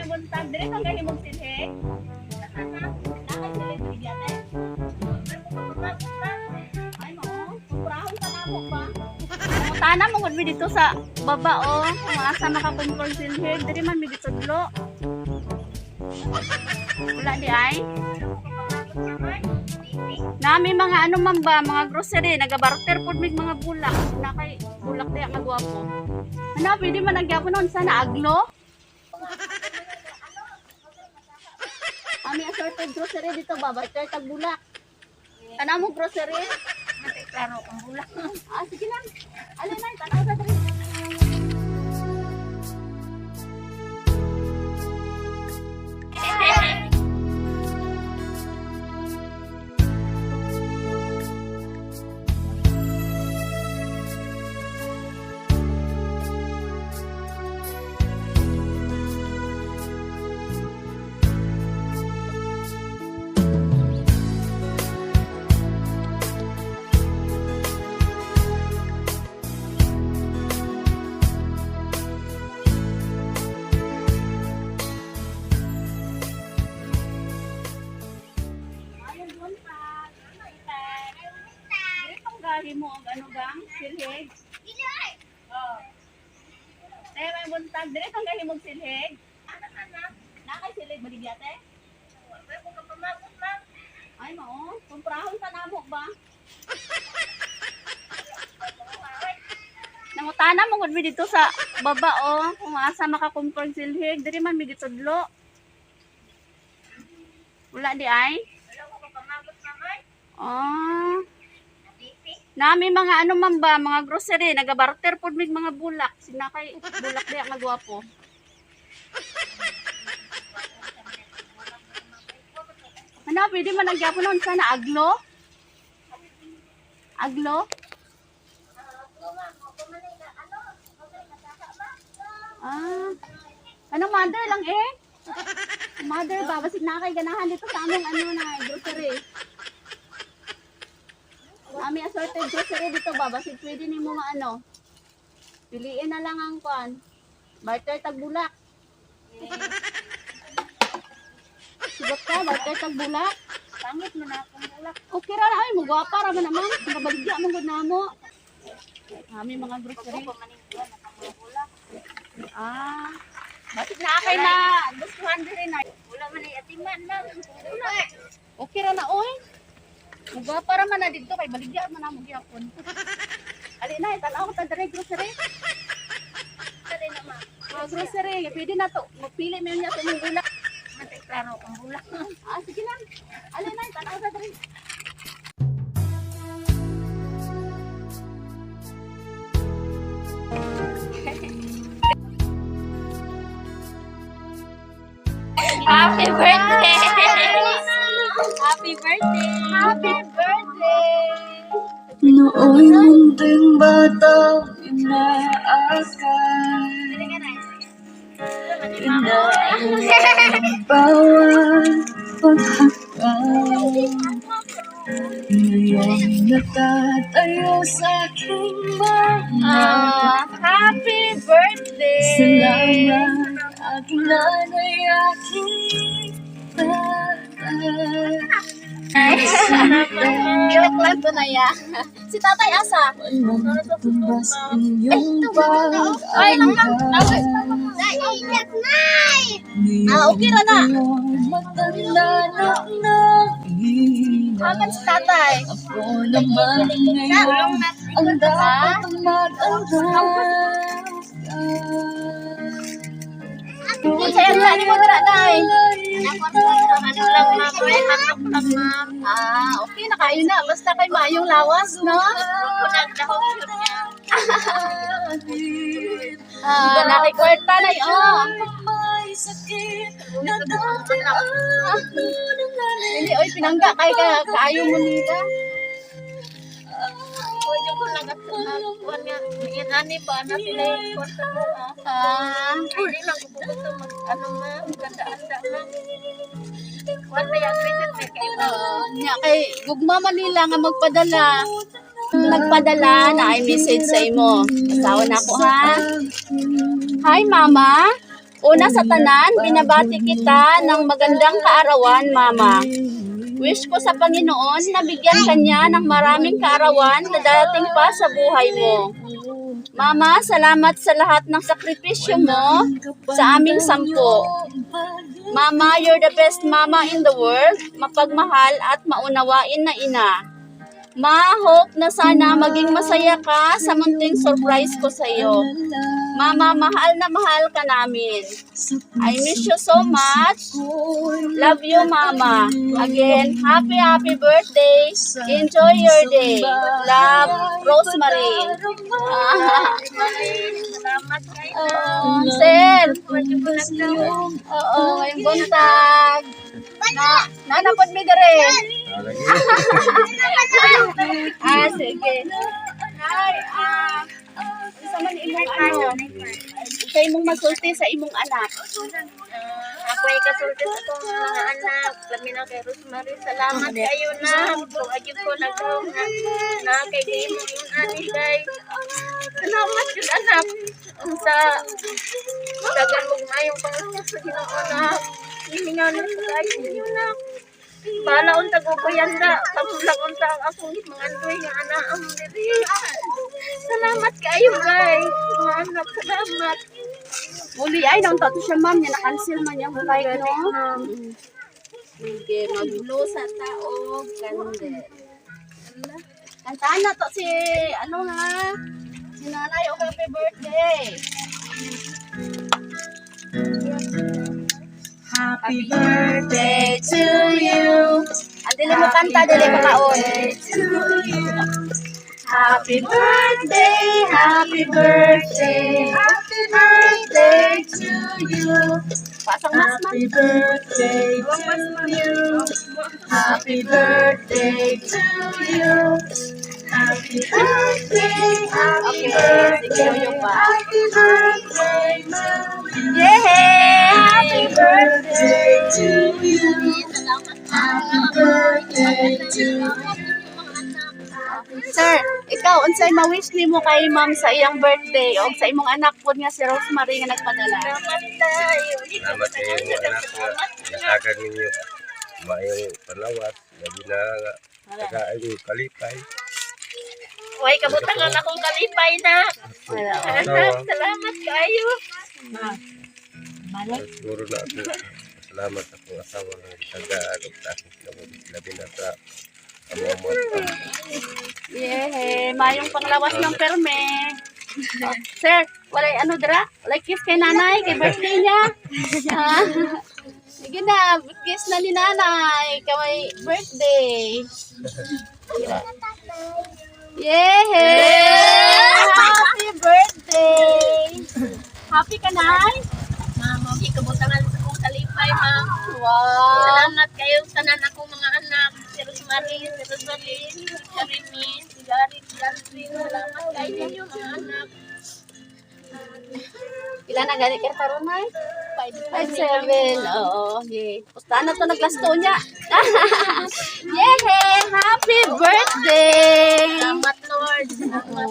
buntag dire kang gahimong silhig. Nakay silhig bigyate. Ay mo, kumprahon ka na mo ba? Tana mo gud dito sa baba oh, kung asa makakontrol silhig, diri man mi gitudlo. Wala di ay. Nami mga ano man ba, mga grocery, nagabarter pod mig mga bulak. Na kay bulak diya magwapo. Ano, pwede man nagyapon nun sana aglo? Ami assorted grocery dito ba, barter tag bulak. Kana mo grocery? Mati klaro ang bulak. Ah, sige lang. Alin na, tanaw sa diri. Mo ang ano gang silhig. Oh. Tayo may buntag dire kang gahimong silhig. Nakay silhig baligyate. Ay mo, kumprahon ka na mo ba? Nangutana mo gud dito sa baba oh, kung asa makakontrol silhig, diri man mi gitudlo. Wala di ay? Oh. Nami mga ano man ba, mga grocery, nagabarter pod mig mga bulak. Sinakay bulak diya magwapo. Ano, pwede man nagyapon nun sana aglo? Aglo? Ah. Ano mother lang eh? Mother ba, basit nakay ganahan dito sa among ano na grocery. Ami assorted grocery dito ba? Basit pwede ni mo maano. Piliin na lang ang kuan. Barter tag bulak. Sigot ka, barter tag bulak. Pangit mo na akong bulak. Okay ra na ay, magwapa ra man naman. Nabaligya man gud namo. Ami mga grocery. Ah. Basit na kay na gustuhan diri na. Wala man ay atiman lang. Okay ra na oy. Muga para man na dito kay baligya man na mo gyapon. Ali na tanaw ko ta dire grocery. Dali na ma. Grocery, pwede na to. Magpili mo niya sa mong bulak. Mati klaro ang bulak. Ah, sige lang. Ali na tanaw ta dire. Happy birthday! Happy birthday! Happy birthday! Nooy munting bata, inaasal. Inaayang bawat paghakal. Ngayon natatayo sa aking bahay. Happy birthday! Salamat aking nanay, aking tatay. Joke lang to na ya. Si tatay asa? Tumbas iyong Ay, lang. pag-alala. Naiyak nay! Ah, okay ra na. Matanda na ng Haman si tatay. Ako naman ngayon ang dapat Kung sa'yo na, ni mo dira nay. Ah, okay na kayo na. Basta kay mayong lawas, no? Ah, nakikwarta na yun. Hindi, oy, pinangga kay kaayo mo nila. Pwede ko lang at kuhan nga. Ani ba na sila yung kwarta mo? Hindi lang ko gusto mag-ano ma, maganda-anda ma. Kwarta yung visit may kayo. Nga, kay gugma Manila nga magpadala. Nagpadala na ay message sa imo. Asawa na ako ha. Hi mama. Una sa tanan, binabati kita ng magandang kaarawan, Mama. Wish ko sa Panginoon na bigyan kanya ng maraming kaarawan na darating pa sa buhay mo. Mama, salamat sa lahat ng sakripisyo mo sa aming 10. Mama, you're the best mama in the world, mapagmahal at maunawain na ina. Ma, hope na sana maging masaya ka sa munting surprise ko sa iyo. Mama, mahal na mahal ka namin. I miss you so much. Love you, Mama. Again, happy birthday. Enjoy your day. Love, Rosemary. Salamat kayo. Sir. Oo, ngayong buntag. Nanapod mi dere. Sige. Ay, isa man imong ano, sa imong masulti sa imong anak. Ako ay kasulti sa itong mga anak. Lamin na kay Rosemary. Salamat kayo na. Kung agad ko nagaw na kay Dimo yung ani kay. Salamat yun anak. Sa dagan mong mayong pangasya sa Ginoo na. Himingan mo sa kayo na. Bala unta ko ko yanda. Kamulang unta ang akong mga andoy nga anak ang diri. Salamat kayo guys. Mga anak, salamat. Muli ay nang tato siya ma'am, niya na-cancel man yung like no. Sige, maglo sa taog kandel. Kantaan na to si ano ha? Si nanay, o happy birthday. Happy birthday to you. Dili mo kanta, dili ka kaon. Happy birthday, happy birthday, happy birthday to you. Pasang mas man. Happy birthday to you. Happy birthday to you. Happy birthday, happy birthday, happy birthday, yeah, happy birthday to you. Happy birthday to you. Sir, ikaw unsay ma-wish nimo kay ma'am sa iyang birthday o sa imong anak pod nga si Rosemary nga nagpadala? Salamat tayo. Salamat sa inyo anak ko. Nasagad ninyo. Mayong panawat. Labi na tagaan yung kalipay. Uy, kabutangan akong kalipay na. Salamat kayo. Siguro na ako. Salamat sa akong asawa ng tagaan. Labi na sa amamot. Yeah, mayong panglawas ng perme. Oh, sir, walay ano dra? Walay kiss kay nanay, kay birthday niya. Ah, sige na, kiss na ni nanay, kay birthday. Yeah! Happy birthday! Happy ka, Nay? Ma'am, okay, kabutangan sa akong kalipay, ma'am. Wow! Salamat kayo sa tanan akong mga anak. Si Rosemary, si Rosalyn, si Rimin, si Gary, si Arvin. Salamat kayo ninyo mga anak. Ilan na gani ka karon, Nay? 5'7". Oo, yeah. Pusta na to naglasto niya. Yeah! Happy birthday! Salamat, Lord. Salamat.